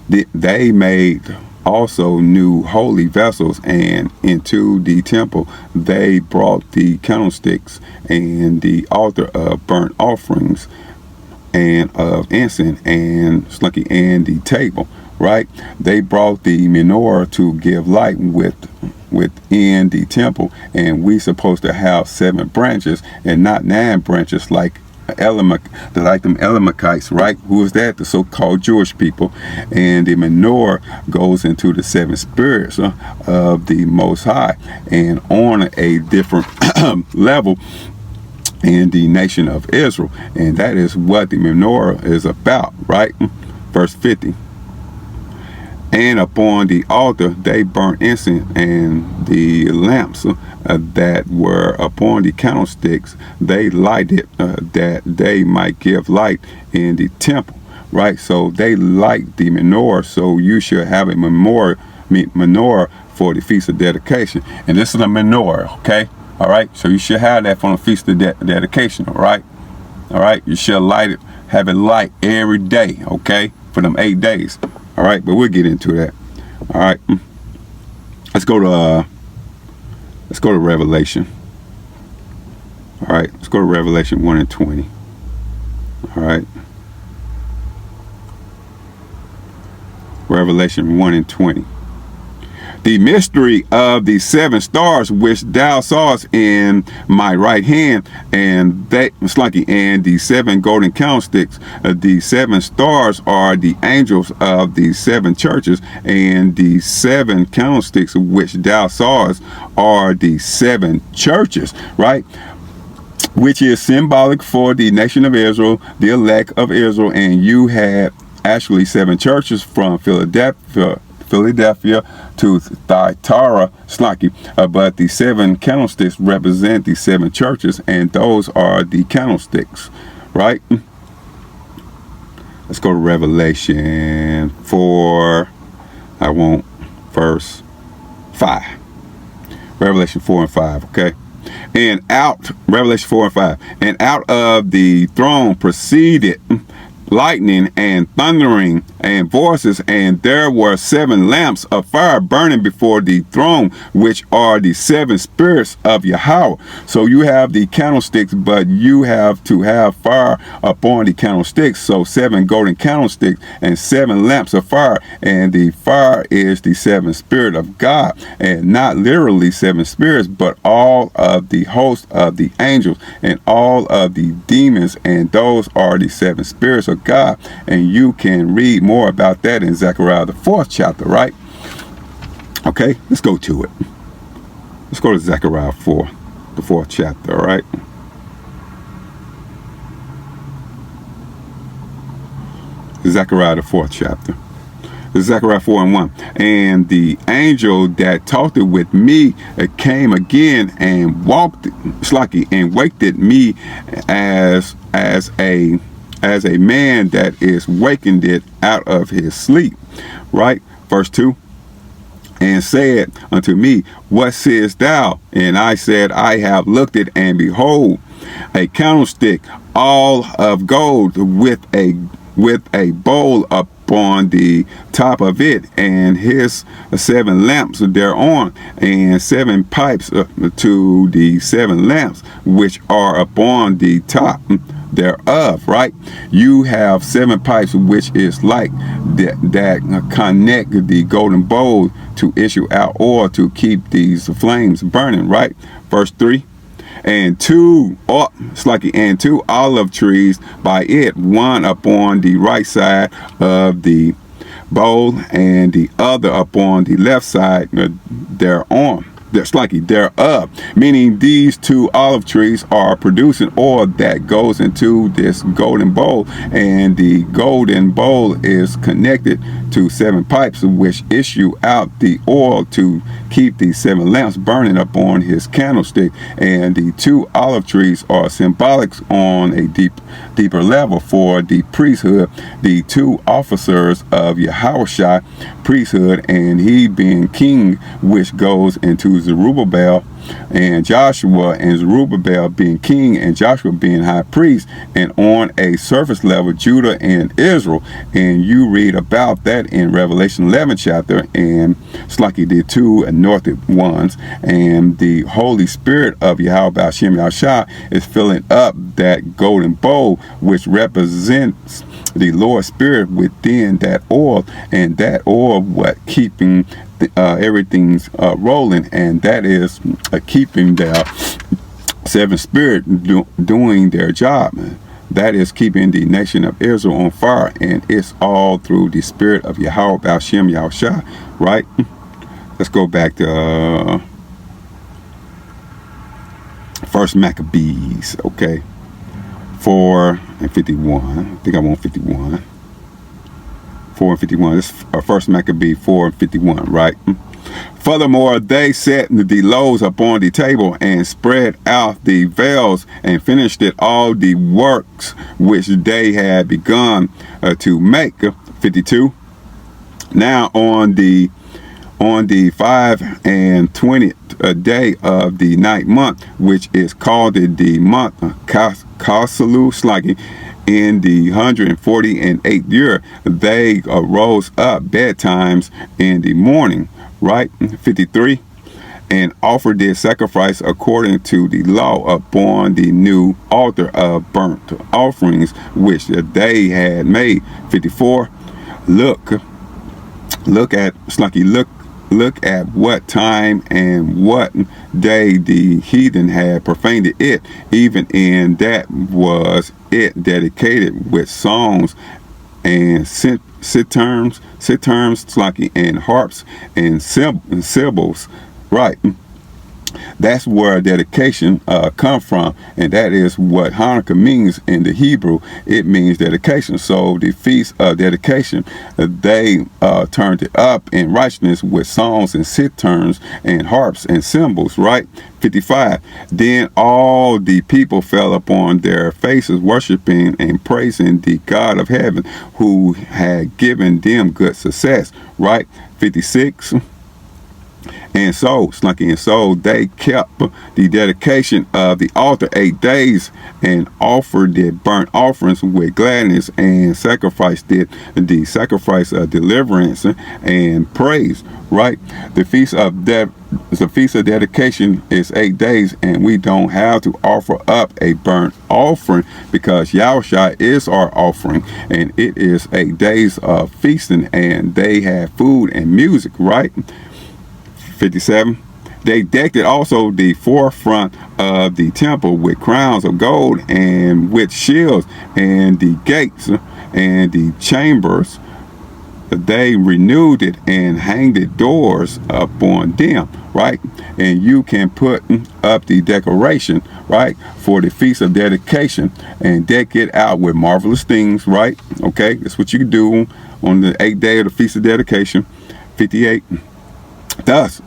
They made also new holy vessels, and into the temple they brought the candlesticks and the altar of burnt offerings and of incense and the table, right? They brought the menorah to give light within the temple, and we supposed to have 7 branches and not 9 branches like them Elamites, right? Who is that? The so-called Jewish people. And the menorah goes into the 7 spirits of the Most High, and on a different level in the nation of Israel. And that is what the menorah is about, right? Verse 50. And upon the altar they burnt incense, and the lamps that were upon the candlesticks they lighted, that they might give light in the temple, right? So they light the menorah. So you should have a menorah for the Feast of Dedication. And this is a menorah, okay? All right, so you should have that for the Feast of Dedication, all right? All right, you should light it, have it light every day, okay, for them 8 days. All right, but we'll get into that. All right, let's go to Revelation. All right, let's go to Revelation 1 and 20. All right, Revelation 1 and 20. The mystery of the 7 stars which thou sawest in my right hand, and the 7 golden candlesticks. The 7 stars are the angels of the 7 churches, and the 7 candlesticks which thou sawest are the 7 churches, right? Which is symbolic for the nation of Israel, the elect of Israel. And you had actually 7 churches from Philadelphia to Thyatira, but the 7 candlesticks represent the 7 churches, and those are the candlesticks, right? Let's go to Revelation 4. Verse 5. Revelation 4 and 5, okay? And Revelation 4 and 5. And out of the throne proceeded lightning and thundering and voices, and there were 7 lamps of fire burning before the throne, which are the 7 spirits of Yahweh. So you have the candlesticks, but you have to have fire upon the candlesticks. So 7 golden candlesticks and 7 lamps of fire, and the fire is the 7 spirit of God, and not literally 7 spirits, but all of the host of the angels and all of the demons, and those are the 7 spirits of God. And you can read more about that in Zechariah the 4th chapter, right? Okay, let's go to it. Let's go to Zechariah 4, the 4th chapter, all right? Zechariah the 4th chapter. Zechariah 4 and 1. And the angel that talked with me came again and waked me as a man that is wakened it out of his sleep, right? Verse 2. And said unto me, what sayest thou? And I said, I have looked it, and behold, a candlestick all of gold with a bowl upon the top of it, and his 7 lamps thereon, and 7 pipes to the 7 lamps which are upon the top thereof, right? You have 7 pipes, which is like that connect the golden bowl to issue out oil to keep these flames burning, right? Verse 3. And two olive trees by it, one upon the right side of the bowl and the other upon the left side thereon. Thereof, meaning these 2 olive trees are producing oil that goes into this golden bowl, and the golden bowl is connected to 7 pipes which issue out the oil to keep the 7 lamps burning upon his candlestick. And the 2 olive trees are symbolic on a deeper level for the priesthood, the 2 officers of Yahushua priesthood, and he being king, which goes into Zerubbabel and Joshua, and Zerubbabel being king and Joshua being high priest, and on a surface level Judah and Israel. And you read about that in Revelation 11 chapter, and it's like he did 2 anointed ones, and the Holy Spirit of Yahweh Hashem Yahshua is filling up that golden bowl, which represents the Lord's Spirit within that oil, and that oil what keeping everything's rolling, and that is keeping the 7 spirit doing their job. That is keeping the nation of Israel on fire, and it's all through the spirit of Yahweh Hashem Yahushua, right? Let's go back to First Maccabees, okay, 4 and 51. I think I want 51. 4 and 51. This is First Maccabee 4 and 51, right? Furthermore, they set the loaves upon the table and spread out the veils and finished it all the works which they had begun to make. 52. Now on the 25th day of the 9th month, which is called the month Kasalu Slagi, in the 148th year, they rose up bedtimes in the morning, right? 53. And offered their sacrifice according to the law upon the new altar of burnt offerings which they had made. 54. Look at what time and what day the heathen had profaned it, even in that was it dedicated with songs and sitterns, and harps and cymbals, right? That's where dedication come from, and that is what Hanukkah means in the Hebrew. It means dedication. So the feast of dedication, they turned it up in righteousness with songs and sitterns and harps and cymbals, right? 55. Then all the people fell upon their faces, worshiping and praising the God of heaven, who had given them good success, right? 56. And so they kept the dedication of the altar 8 days, and offered their burnt offerings with gladness, and sacrificed it the sacrifice of deliverance and praise, right? The feast of dedication is 8 days, and we don't have to offer up a burnt offering, because Yahushua is our offering, and it is 8 days of feasting, and they have food and music, right? 57. They decked it also the forefront of the temple with crowns of gold, and with shields, and the gates and the chambers. They renewed it and hanged the doors upon them, right? And you can put up the decoration, right, for the feast of dedication, and deck it out with marvelous things, right? Okay, that's what you can do on the 8th day of the feast of dedication. 58. Thus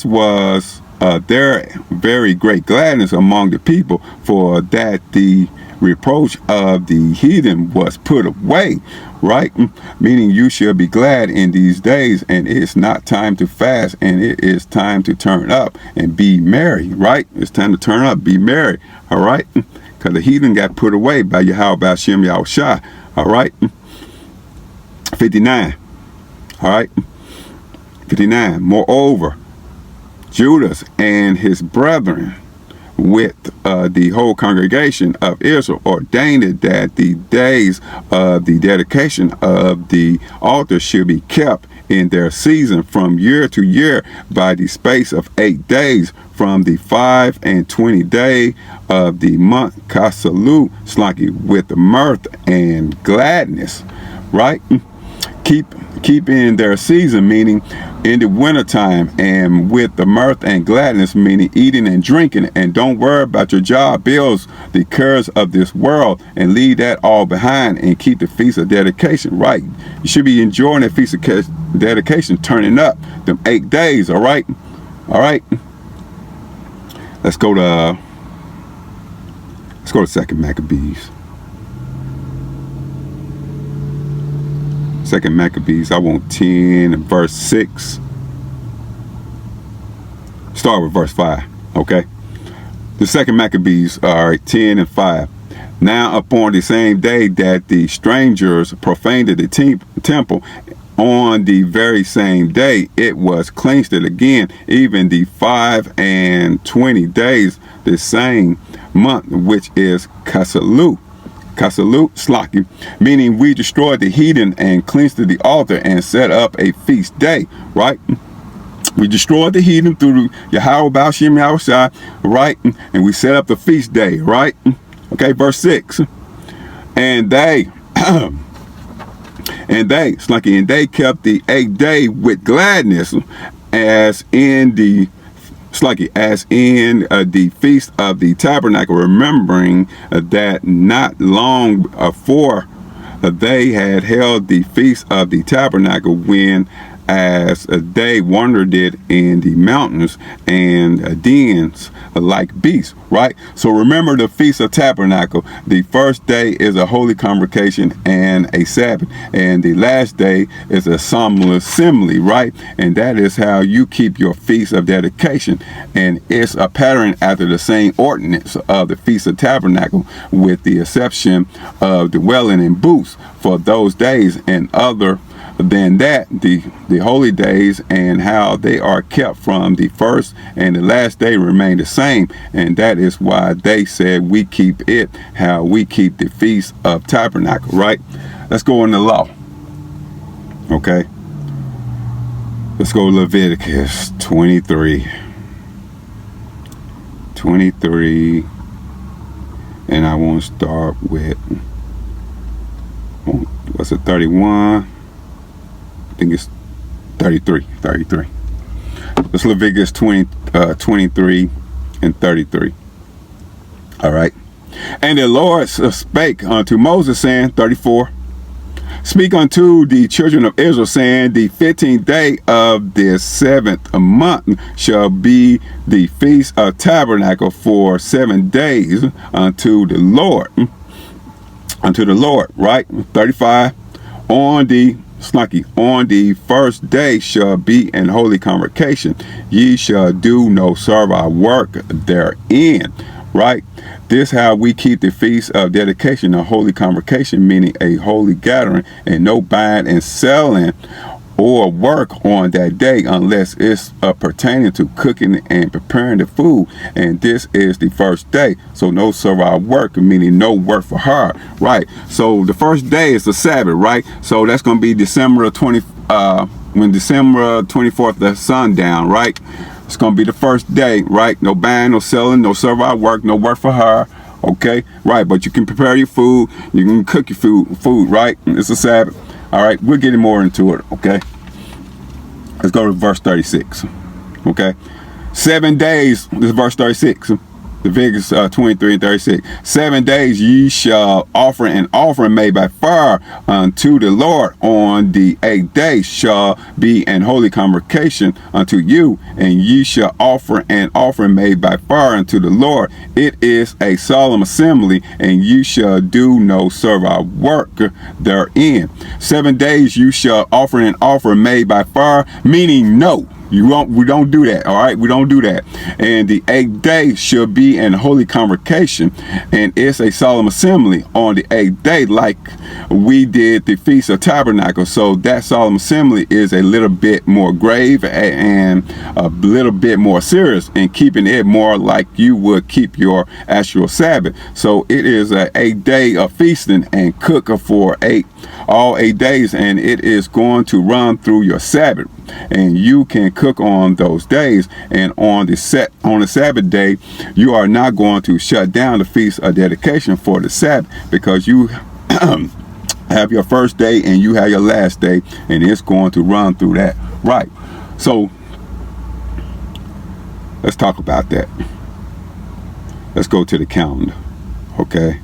was there very great gladness among the people, for that the reproach of the heathen was put away, right? Meaning you should be glad in these days, and it's not time to fast, and it is time to turn up and be merry, right? It's time to turn up, be merry, all right? Because the heathen got put away by Yahweh Hashem Yahushua, all right? 59, all right? 59. Moreover, Judas and his brethren with the whole congregation of Israel, ordained it that the days of the dedication of the altar should be kept in their season from year to year by the space of 8 days from the 5 and 20 day of the month Kasalu, Slaki, with mirth and gladness, right? Keep in their season, meaning in the wintertime, and with the mirth and gladness, meaning eating and drinking, and don't worry about your job bills, the cares of this world, and leave that all behind and keep the feast of dedication, right? You should be enjoying that feast of dedication, turning up them 8 days, all right? All right. Let's go to 2nd Maccabees. 2nd Maccabees, I want 10 and verse 6. Start with verse 5, okay? The 2nd Maccabees are 10 and 5. Now upon the same day that the strangers profaned the temple, on the very same day it was cleansed again, even the 5 and 20 days, the same month, which is Kasalu, Slaki, meaning we destroyed the heathen and cleansed the altar and set up a feast day, right? We destroyed the heathen through Yahweh Baal Shem Yahushai, right? And we set up the feast day, right? Okay, verse 6. And they Slaki, and they kept the 8th day with gladness, as in the the feast of the tabernacle, remembering that not long before they had held the feast of the tabernacle, when as they wandered it in the mountains and dens like beasts, right? So remember the Feast of Tabernacle. The first day is a holy convocation and a Sabbath, and the last day is a solemn assembly, right? And that is how you keep your Feast of Dedication, and it's a pattern after the same ordinance of the Feast of Tabernacle, with the exception of dwelling in booths for those days, and other than that, the holy days and how they are kept from the first and the last day remain the same. And that is why they said we keep it how we keep the Feast of Tabernacle, right? Let's go in the law. Okay, let's go to Leviticus 23, and I want to start with, what's it, 31? I think it's 33. Let's Leviticus 23 and 33. All right. And the Lord spake unto Moses, saying, 34, speak unto the children of Israel, saying, the 15th day of the 7th month shall be the Feast of Tabernacle for 7 days unto the Lord. Right? 35, on the first day shall be an holy convocation. Ye shall do no servile work therein. Right? This how we keep the Feast of Dedication, a holy convocation, meaning a holy gathering, and no buying and selling or work on that day unless it's pertaining to cooking and preparing the food. And this is the first day, so no servile work, meaning no work for her, right? So the first day is the Sabbath, right? So that's going to be December 24th, the sundown, right? It's going to be the first day, right? No buying, no selling, no servile work, no work for her. Okay, right? But you can prepare your food, you can cook your food, right? It's a Sabbath. All right, we're getting more into it, okay? Let's go to verse 36, okay? 7 days, this is verse 36, Leviticus 23 and 36. 7 days ye shall offer an offering made by fire unto the Lord. On the 8th day shall be an holy convocation unto you, and ye shall offer an offering made by fire unto the Lord. It is a solemn assembly, and you shall do no servile work therein. 7 days you shall offer an offering made by fire, meaning no. We don't do that. All right, we don't do that. And the 8th day should be in holy convocation, and it's a solemn assembly on the 8th day, like we did the Feast of Tabernacles. So that solemn assembly is a little bit more grave and a little bit more serious, and keeping it more like you would keep your actual Sabbath. So it is an 8th day of feasting and cooking for all 8 days, and it is going to run through your Sabbath, and you can cook on those days. And on the Sabbath day, you are not going to shut down the Feast of Dedication for the Sabbath, because you have your first day and you have your last day, and it's going to run through that. Right. So let's talk about that. Let's go to the calendar. Okay.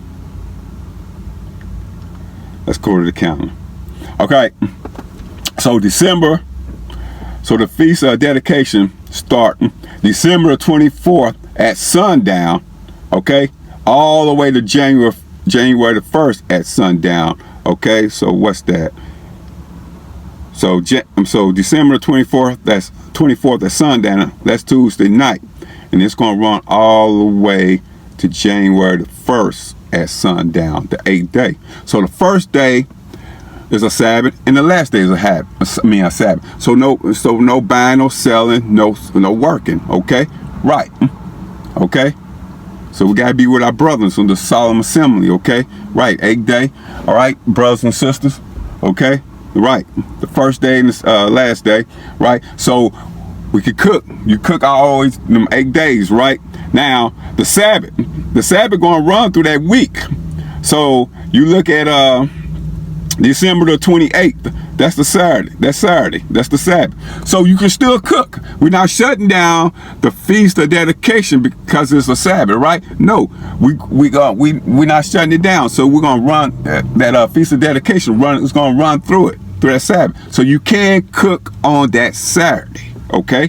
Let's go to the calendar. Okay. So the Feast of Dedication start December 24th at sundown. Okay. All the way to January the 1st at sundown. Okay. So what's that? So December 24th, that's 24th at sundown. That's Tuesday night. And it's going to run all the way to January the 1st at sundown, the 8th day. So the first day is a Sabbath, and the last day is a Sabbath. So no buying, no selling, no working. Okay, right? Okay. So we gotta be with our brothers on the solemn assembly. Okay, right? 8th day. All right, brothers and sisters. Okay, right. The first day and the last day. Right. So we could cook. You cook always them 8 days, right? Now the Sabbath gonna run through that week. So you look at December the 28th. That's the Saturday. That's the Sabbath. So you can still cook. We're not shutting down the Feast of Dedication because it's a Sabbath, right? No, we're not shutting it down. So we're gonna run that Feast of Dedication. It's gonna run through that Sabbath. So you can cook on that Saturday. Okay,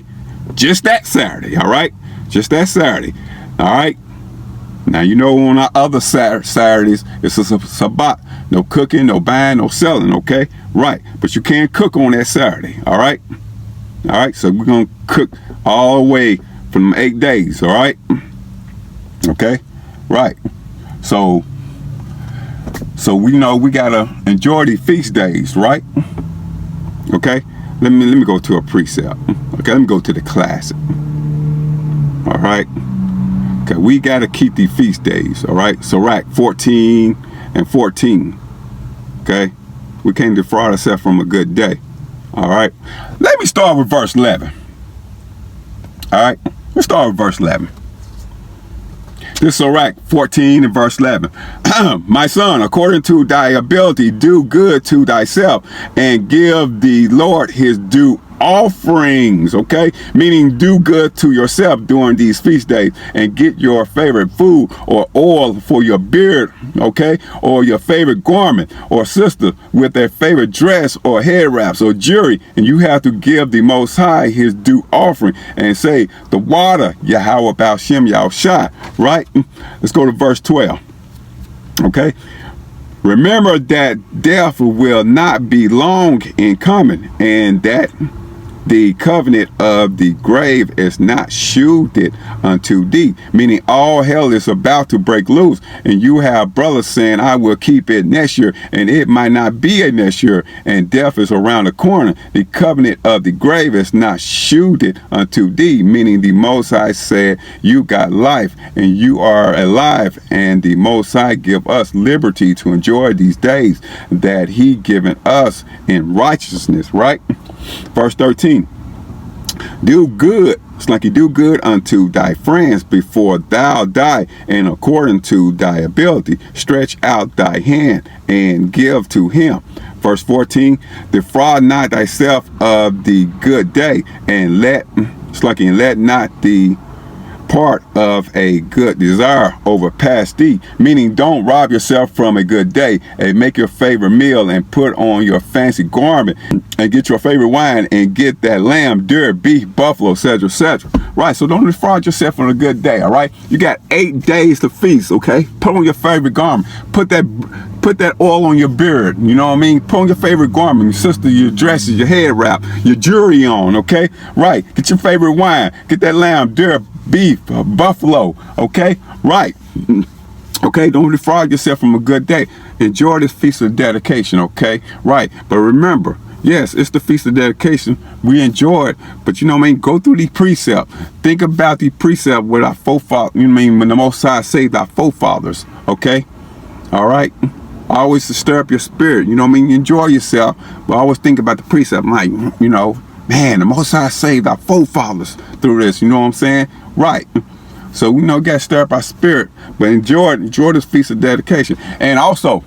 just that Saturday. All right, just that Saturday. All right. Now you know on our other Saturdays it's a Sabbath. No cooking, no buying, no selling. Okay, right. But you can't cook on that Saturday. All right. All right. So we're gonna cook all the way from 8 days. All right. Okay. Right. So we know we gotta enjoy the feast days, right? Okay. Let me go to a precept. Okay, let me go to the classic. All right. Okay, we got to keep the feast days. All right. Sirach 14 and 14. Okay. We can't defraud ourselves from a good day. All right. Let me start with verse 11. All right. Let's start with verse 11. This is Sirach 14 and verse 11. My son, according to thy ability, do good to thyself and give the Lord his due offerings. Okay, meaning do good to yourself during these feast days and get your favorite food or oil for your beard, okay, or your favorite garment, or sister with their favorite dress or head wraps or jewelry, and you have to give the Most High his due offering and say the water Yahweh Ba'Shem Yahushai. Right. Let's go to verse 12. Okay. Remember that death will not be long in coming, and that the covenant of the grave is not shielded unto thee, meaning all hell is about to break loose, and you have brothers saying, I will keep it next year, and it might not be a next year, and death is around the corner. The covenant of the grave is not shielded unto thee, meaning the Most High said, you got life and you are alive, and the Most High give us liberty to enjoy these days that he given us in righteousness. Right. Verse 13. Do good. It's like you do good unto thy friends before thou die, and according to thy ability stretch out thy hand and give to him. Verse 14. Defraud not thyself of the good day, and let not the part of a good desire overpass thee, meaning don't rob yourself from a good day, and make your favorite meal and put on your fancy garment and get your favorite wine and get that lamb, deer, beef, buffalo, etc., etc. Right, so don't defraud yourself on a good day, all right? You got 8 days to feast, okay? Put on your favorite garment. Put that oil on your beard, you know what I mean? Put on your favorite garment, your sister, your dresses, your head wrap, your jewelry on, okay? Right, get your favorite wine. Get that lamb, deer, beef, buffalo, okay? Right. Okay, don't defraud yourself from a good day. Enjoy this feast of dedication, okay? Right, but remember, yes, it's the feast of dedication. We enjoy it, but you know what I mean? Go through these precepts. Think about the precept with our forefathers, you know what I mean? When the Most High saved our forefathers, okay? All right? Always to stir up your spirit, you know what I mean? Enjoy yourself, but always think about the precept. Like, you know, man, the Most High saved our forefathers through this, you know what I'm saying? Right. So, you know, got to stir up our spirit, but enjoy this feast of dedication. And also,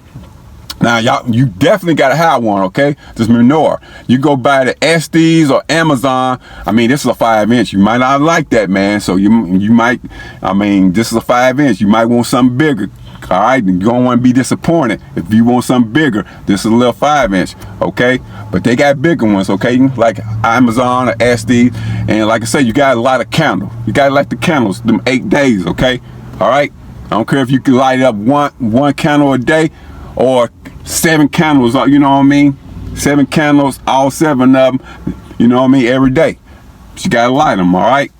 now, y'all, you definitely got to have one, okay? This menorah. You go buy the Estes or Amazon. I mean, this is a 5-inch. You might not like that, man. So you might, I mean, this is a 5-inch. You might want something bigger. All right, you don't want to be disappointed. If you want something bigger, this is a little 5-inch, okay? But they got bigger ones, okay? Like Amazon or Estes. And like I said, you got a lot of candles. You got to light the candles, them 8 days, okay? All right? I don't care if you can light up one candle a day or 7 candles, you know what I mean? 7 candles, all 7 of them, you know what I mean, every day. But you got to light them, all right?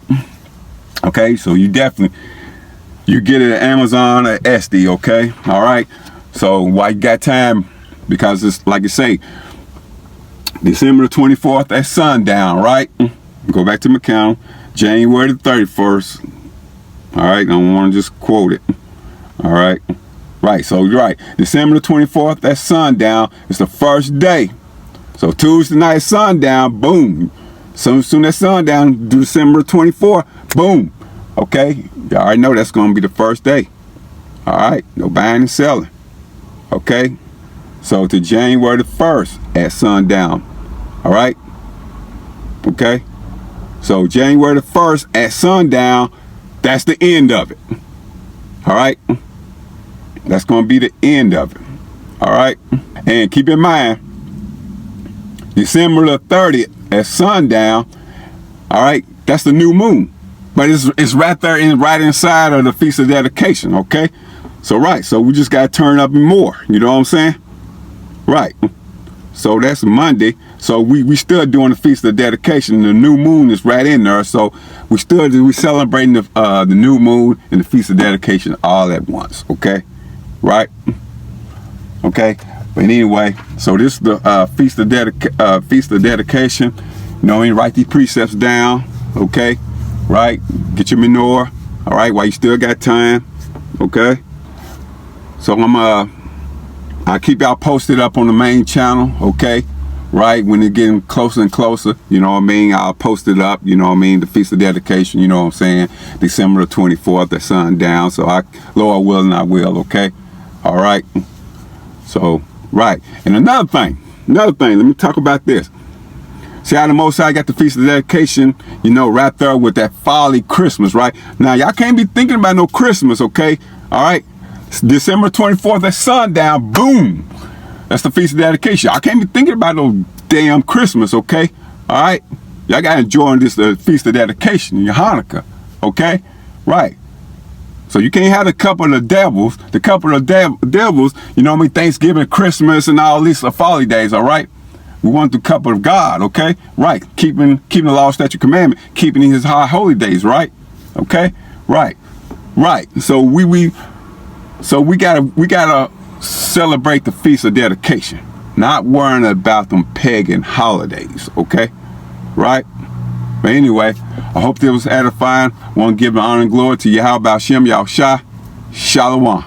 Okay, so you definitely, you get it at Amazon or Estes, okay? All right? So while you got time, because it's, like I say, December the 24th at sundown, right? Go back to my calendar, January the 31st. All right, I don't want to just quote it. All right? Right, so you're right. December the 24th at sundown. It's the first day. So Tuesday night sundown, boom. So soon as sundown, December 24th, boom. Okay, you already know that's going to be the first day. All right, no buying and selling. Okay, so to January the 1st at sundown. All right, okay. So January the 1st at sundown, that's the end of it. All right. That's going to be the end of it. All right. And keep in mind, December the 30th at sundown, all right, that's the new moon. But it's right there, right inside of the Feast of Dedication, okay? So, right. So we just got to turn up more. You know what I'm saying? Right. So that's Monday. So we still doing the Feast of Dedication. The new moon is right in there. So we celebrating the new moon and the Feast of Dedication all at once, okay? Right? Okay. But anyway, so this is the Feast of Dedication. You know, you write these precepts down. Okay. Right. Get your menorah. All right. While you still got time. Okay. So I'll keep y'all posted up on the main channel. Okay. Right. When it's getting closer and closer, you know what I mean? I'll post it up. You know what I mean? The Feast of Dedication. You know what I'm saying? December the 24th at sundown. So Lord willing, I will. Okay. All right. So, right. And another thing, let me talk about this. See how the Most High got the Feast of Dedication, you know, right there with that folly Christmas, right? Now, y'all can't be thinking about no Christmas, okay? All right. It's December 24th at sundown, boom. That's the Feast of Dedication. I can't be thinking about no damn Christmas, okay? All right. Y'all got to enjoy this Feast of Dedication, your Hanukkah, okay? Right. So you can't have the couple of devils, you know what I mean, Thanksgiving, Christmas, and all these folly days, all right? We want the couple of God, okay? Right, keeping the law, statute, commandment, keeping his high holy days, right? Okay? Right. So we gotta celebrate the Feast of Dedication, not worrying about them pagan holidays, okay? Right? But anyway, I hope this was edifying. Want to give the honor and glory to Yahweh Bashem Yahushua. Shalom.